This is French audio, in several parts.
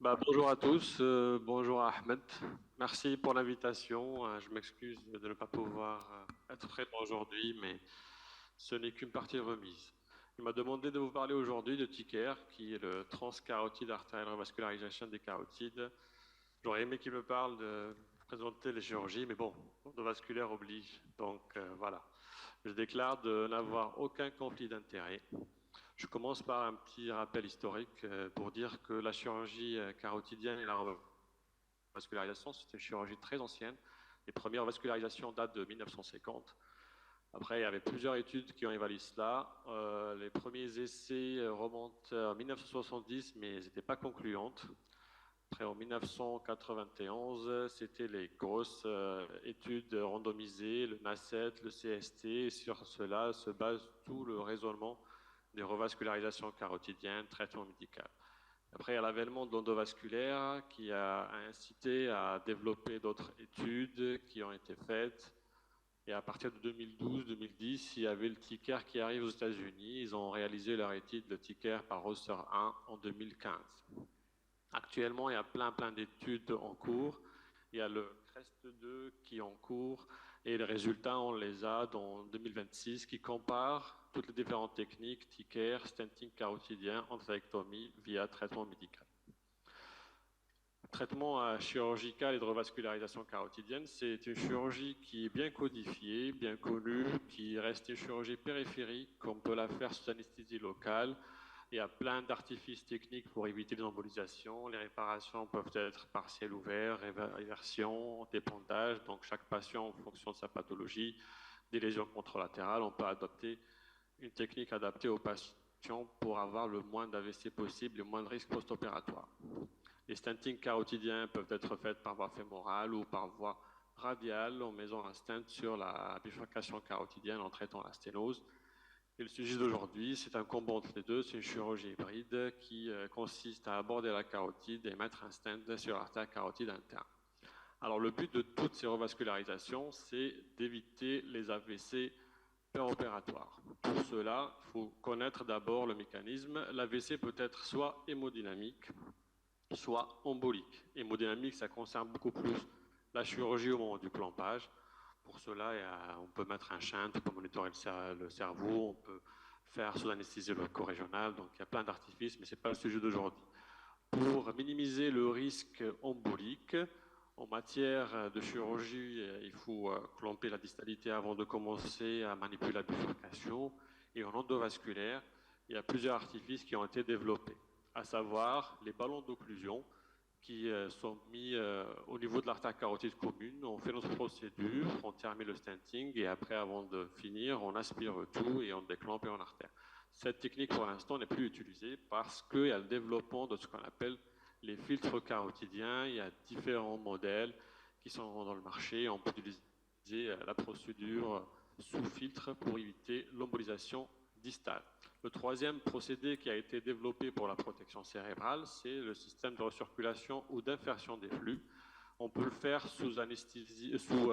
Bonjour à tous, bonjour à Ahmed. Merci pour l'invitation. Je m'excuse de ne pas pouvoir être présent aujourd'hui, mais ce n'est qu'une partie remise. Il m'a demandé de vous parler aujourd'hui de TICAR, qui est le Transcarotid Arterial Revascularization des carotides. J'aurais aimé qu'il me parle de présenter les chirurgies, mais bon, l'endovasculaire oblige. Donc voilà, je déclare de n'avoir aucun conflit d'intérêt. Je commence par un petit rappel historique pour dire que la chirurgie carotidienne et la revascularisation, c'est une chirurgie très ancienne. Les premières vascularisations datent de 1950. Après, il y avait plusieurs études qui ont évalué cela. Les premiers essais remontent en 1970, mais elles n'étaient pas concluantes. Après, en 1991, c'était les grosses études randomisées, le NACET, le CST, et sur cela se base tout le raisonnement des revascularisations carotidiennes, traitement médical. Après, il y a l'avènement de l'endovasculaire qui a incité à développer d'autres études qui ont été faites. Et à partir de 2012-2010, il y avait le TICAR qui arrive aux États-Unis. Ils ont réalisé leur étude, le TICAR par Rosser 1 en 2015. Actuellement, il y a plein d'études en cours. Il y a le CREST-2 qui est en cours et les résultats, on les a dans 2026 qui comparent toutes les différentes techniques, TICAR, stenting carotidien, entérectomie via traitement médical. Le traitement chirurgical et de revascularisation carotidienne, c'est une chirurgie qui est bien codifiée, bien connue, qui reste une chirurgie périphérique, qu'on peut la faire sous anesthésie locale. Il y a plein d'artifices techniques pour éviter les embolisations. Les réparations peuvent être partielles ouvertes, réversion, dépendage. Donc chaque patient, en fonction de sa pathologie, des lésions contralatérales, on peut adopter une technique adaptée au patient pour avoir le moins d'AVC possible, le moins de risques post-opératoires. Les stentings carotidiens peuvent être faits par voie fémorale ou par voie radiale en mettant un stent sur la bifurcation carotidienne en traitant la sténose. Et le sujet d'aujourd'hui, c'est un combo entre les deux, c'est une chirurgie hybride qui consiste à aborder la carotide et mettre un stent sur l'artère carotide interne. Alors le but de toutes ces revascularisations, c'est d'éviter les AVC péropératoires. Pour cela, il faut connaître d'abord le mécanisme. L'AVC peut être soit hémodynamique, soit embolique. Hémodynamique, ça concerne beaucoup plus la chirurgie au moment du clampage. Pour cela, on peut mettre un shunt, on peut monitorer le cerveau, on peut faire sous anesthésie loco-régionale. Donc il y a plein d'artifices, mais ce n'est pas le sujet d'aujourd'hui. Pour minimiser le risque embolique, en matière de chirurgie, il faut clamper la distalité avant de commencer à manipuler la bifurcation. Et en endovasculaire, il y a plusieurs artifices qui ont été développés, à savoir les ballons d'occlusion qui sont mis au niveau de l'artère carotide commune. On fait notre procédure, on termine le stenting et après, avant de finir, on aspire tout et on déclampe en artère. Cette technique, pour l'instant, n'est plus utilisée parce qu'il y a le développement de ce qu'on appelle les filtres carotidiens. Il y a différents modèles qui sont dans le marché. On peut utiliser la procédure sous filtre pour éviter l'embolisation distale. Le troisième procédé qui a été développé pour la protection cérébrale, c'est le système de recirculation ou d'inversion des flux. On peut le faire sous anesthésie, sous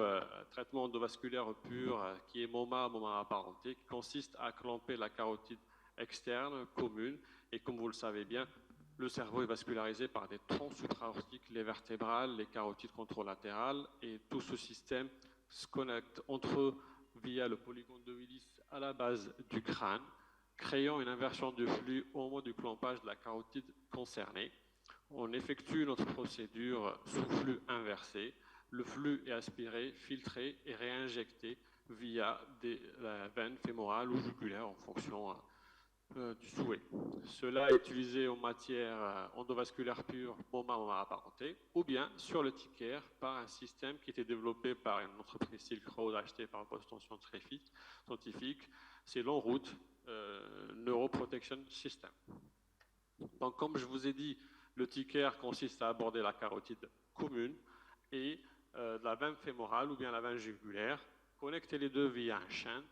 traitement endovasculaire pur, qui est MOMA apparenté, qui consiste à clamper la carotide externe, commune, et comme vous le savez bien, le cerveau est vascularisé par des troncs supraortiques, les vertébrales, les carotides contralatérales, et tout ce système se connecte entre eux via le polygone de Willis à la base du crâne, créant une inversion du flux au moment du clampage de la carotide concernée. On effectue notre procédure sous flux inversé. Le flux est aspiré, filtré et réinjecté via des veines fémorales ou jugulaires en fonction du souhait. Cela est utilisé en matière endovasculaire pure, MOMA apparenté, ou bien sur le TICAR par un système qui était développé par une entreprise Silk Road achetée par Boston Scientific. C'est l'ENROUTE Neuroprotection System. Donc, comme je vous ai dit, le TICAR consiste à aborder la carotide commune et la veine fémorale ou bien la veine jugulaire, connecter les deux via un shunt.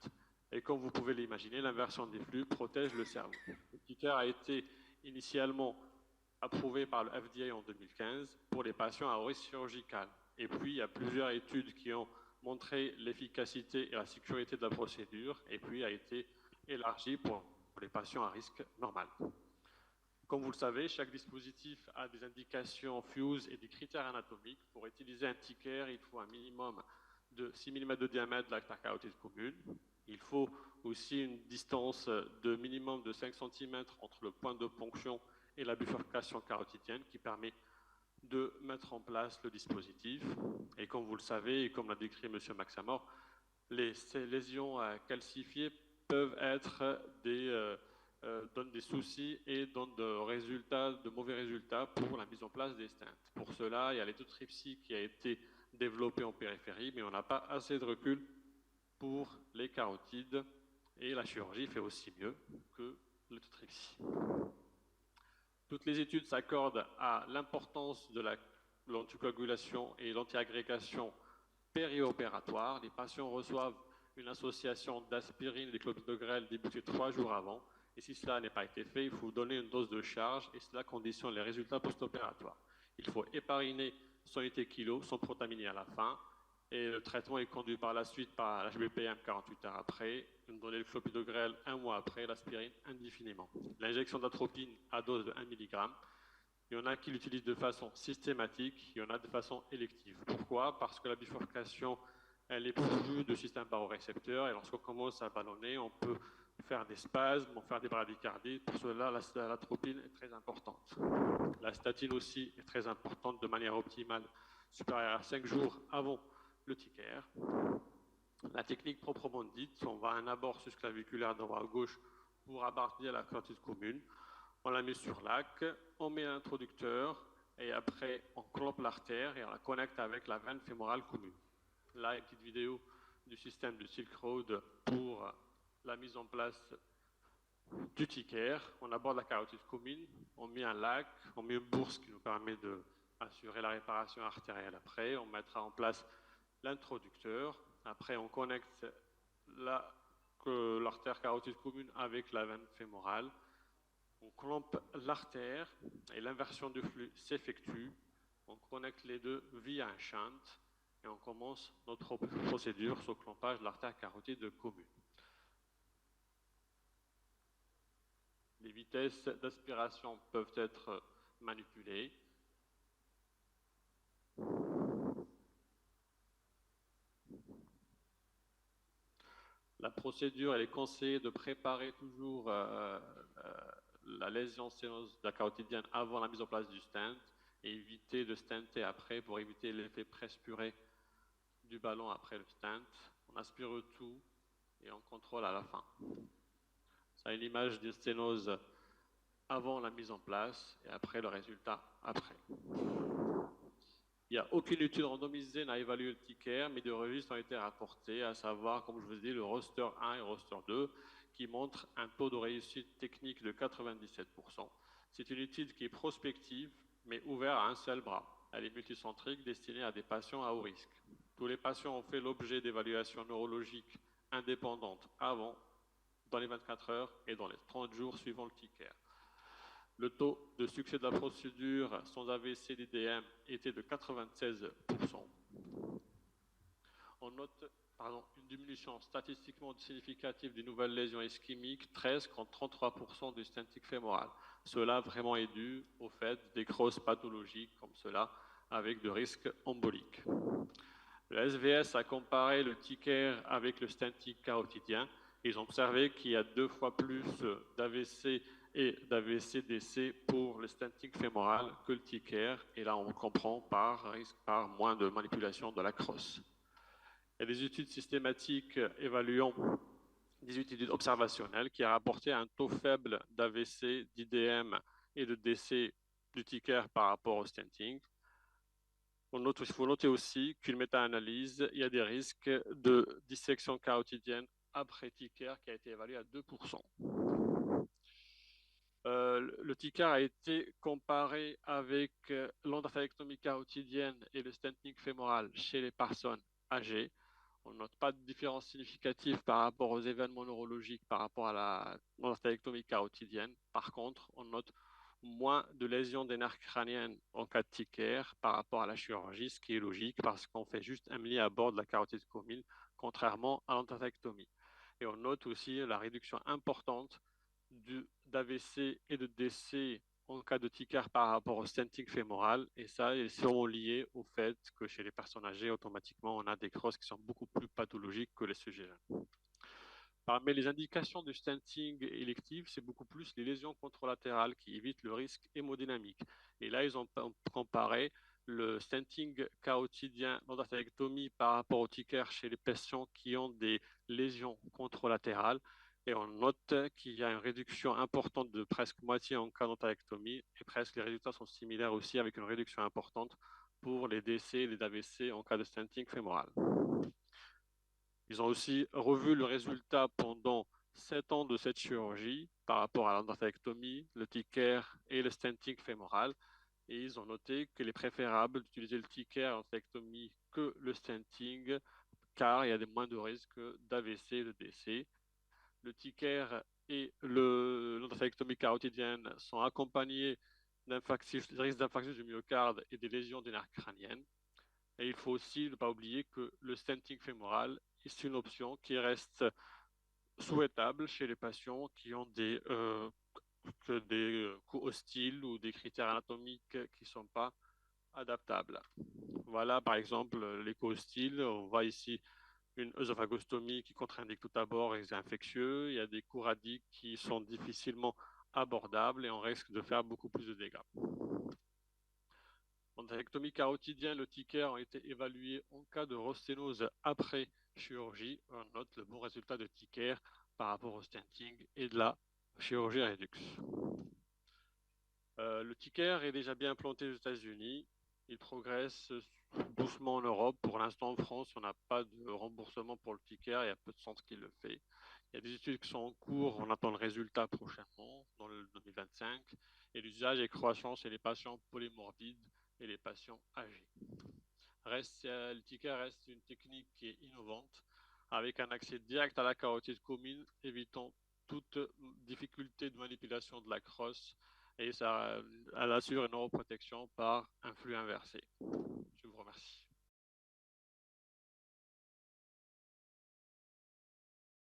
Et comme vous pouvez l'imaginer, l'inversion des flux protège le cerveau. Le TICAR a été initialement approuvé par le FDA en 2015 pour les patients à risque chirurgical. Et puis, il y a plusieurs études qui ont montré l'efficacité et la sécurité de la procédure, et puis a été élargi pour les patients à risque normal. Comme vous le savez, chaque dispositif a des indications FUSE et des critères anatomiques. Pour utiliser un ticker, il faut un minimum de 6 mm de diamètre de l'artère carotide commune. Il faut aussi une distance de minimum de 5 cm entre le point de ponction et la bifurcation carotidienne qui permet de mettre en place le dispositif. Et comme vous le savez, et comme l'a décrit M. Maxamor, ces lésions calcifiées peuvent être donnent des soucis et donnent de mauvais résultats pour la mise en place des stents. Pour cela, il y a l'éthotripsie qui a été développée en périphérie, mais on n'a pas assez de recul pour les carotides et la chirurgie fait aussi mieux que l'éthotripsie. Toutes les études s'accordent à l'importance de l'anticoagulation et l'antiagrégation périopératoire. Les patients reçoivent une association d'aspirine et de clopidogrel débutée 3 jours avant. Et si cela n'a pas été fait, il faut donner une dose de charge et cela conditionne les résultats post-opératoires. Il faut hépariner son unité kilo, son protaminé à la fin. Et le traitement est conduit par la suite par l'HBPM 48 heures après, une donnée de clopidogrel 1 mois après, l'aspirine indéfiniment. L'injection d'atropine à dose de 1 mg. Il y en a qui l'utilisent de façon systématique, il y en a de façon élective. Pourquoi? Parce que la bifurcation, elle est pourvue de système barorécepteur et lorsqu'on commence à ballonner, on peut faire des spasmes, faire des bradycardies. Pour cela, l'atropine est très importante. La statine aussi est très importante de manière optimale, supérieure à 5 jours avant le ticker. La technique proprement dite, on va à un abord susclaviculaire droit à gauche pour aborder la carotide commune. On la met sur l'AC, on met l'introducteur et après on clampe l'artère et on la connecte avec la veine fémorale commune. Là, une petite vidéo du système de Silk Road pour la mise en place du ticker. On aborde la carotide commune, on met un lac, on met une bourse qui nous permet d'assurer la réparation artérielle après. On mettra en place l'introducteur. Après, on connecte l'artère carotide commune avec la veine fémorale. On clampe l'artère et l'inversion du flux s'effectue. On connecte les deux via un shunt et on commence notre procédure sur clampage de l'artère carotide commune. Les vitesses d'aspiration peuvent être manipulées. La procédure, elle est conseillée de préparer toujours la lésion sténose de la carotidienne avant la mise en place du stent et éviter de stenter après pour éviter l'effet presse-purée du ballon après le stent. On aspire tout et on contrôle à la fin. Ça a une image de sténose avant la mise en place et après le résultat après. Il n'y a aucune étude randomisée n'a évalué le ticker, mais des registres ont été rapportés, à savoir, comme je vous ai dit, le roster 1 et le roster 2, qui montrent un taux de réussite technique de 97%. C'est une étude qui est prospective, mais ouverte à un seul bras. Elle est multicentrique, destinée à des patients à haut risque. Tous les patients ont fait l'objet d'évaluations neurologiques indépendantes avant, dans les 24 heures et dans les 30 jours suivant le ticker. Le taux de succès de la procédure sans AVC d'IDM était de 96%. On note une diminution statistiquement significative des nouvelles lésions ischémiques, 13 contre 33% du stenting fémoral. Cela vraiment est dû au fait des grosses pathologies comme cela avec de risques emboliques. Le SVS a comparé le ticker avec le stenting carotidien. Ils ont observé qu'il y a 2 fois plus d'AVC et d'AVC-DC pour le stenting fémoral que le ticker. Et là, on comprend par moins de manipulation de la crosse. Il y a des études systématiques évaluant des études observationnelles qui a rapporté un taux faible d'AVC, d'IDM et de DC du ticker par rapport au stenting. Il faut noter aussi qu'une méta-analyse, il y a des risques de dissection carotidienne après ticker qui a été évalué à 2%. Le ticker a été comparé avec l'endartérectomie carotidienne et le stenting fémoral chez les personnes âgées. On ne note pas de différence significative par rapport aux événements neurologiques par rapport à l'endartérectomie carotidienne. Par contre, on note moins de lésions des nerfs crâniennes en cas de ticker par rapport à la chirurgie, ce qui est logique parce qu'on fait juste un millier à bord de la carotide commune, contrairement à l'endartérectomie. Et on note aussi la réduction importante d'AVC et de DC en cas de TICAR par rapport au stenting fémoral, et ça est sûrement lié au fait que chez les personnes âgées, automatiquement, on a des crosses qui sont beaucoup plus pathologiques que les sujets jeunes. Parmi les indications du stenting électif, c'est beaucoup plus les lésions contralatérales qui évitent le risque hémodynamique. Et là, ils ont comparé le stenting carotidien d'endartérectomie par rapport au TICAR chez les patients qui ont des lésions contralatérales. Et on note qu'il y a une réduction importante de presque moitié en cas d'endartérectomie et presque les résultats sont similaires aussi avec une réduction importante pour les décès et les AVC en cas de stenting fémoral. Ils ont aussi revu le résultat pendant 7 ans de cette chirurgie par rapport à l'endartérectomie, le TICAR et le stenting fémoral. Et ils ont noté qu'il est préférable d'utiliser le TICAR en endartérectomie que le stenting, car il y a moins de risques d'AVC et de décès. Le TICAR et l'endartérectomie carotidienne sont accompagnés d'un risque d'infarctus du myocarde et des lésions des nerfs crâniennes. Et il faut aussi ne pas oublier que le stenting fémoral est une option qui reste souhaitable chez les patients qui ont des coups hostiles ou des critères anatomiques qui ne sont pas adaptables. Voilà par exemple l'écho hostile. On voit ici une œsophagostomie qui contre-indique tout d'abord et c'est infectieux. Il y a des coups radiques qui sont difficilement abordables et on risque de faire beaucoup plus de dégâts. En endartérectomie carotidienne, le TICAR a été évalué en cas de rosténose après chirurgie. On note le bon résultat de TICAR par rapport au stenting et de la chirurgie rédux. Le TICAR est déjà bien implanté aux États-Unis. Il progresse doucement en Europe. Pour l'instant, en France, on n'a pas de remboursement pour le TICAR. Il y a peu de centres qui le font. Il y a des études qui sont en cours. On attend le résultat prochainement, dans le 2025. Et l'usage est croissant chez les patients polymorbides et les patients âgés. Le TICAR reste une technique qui est innovante, avec un accès direct à la carotide commune, évitant toute difficulté de manipulation de la crosse, et elle assure une neuroprotection par un flux inversé. Je vous remercie.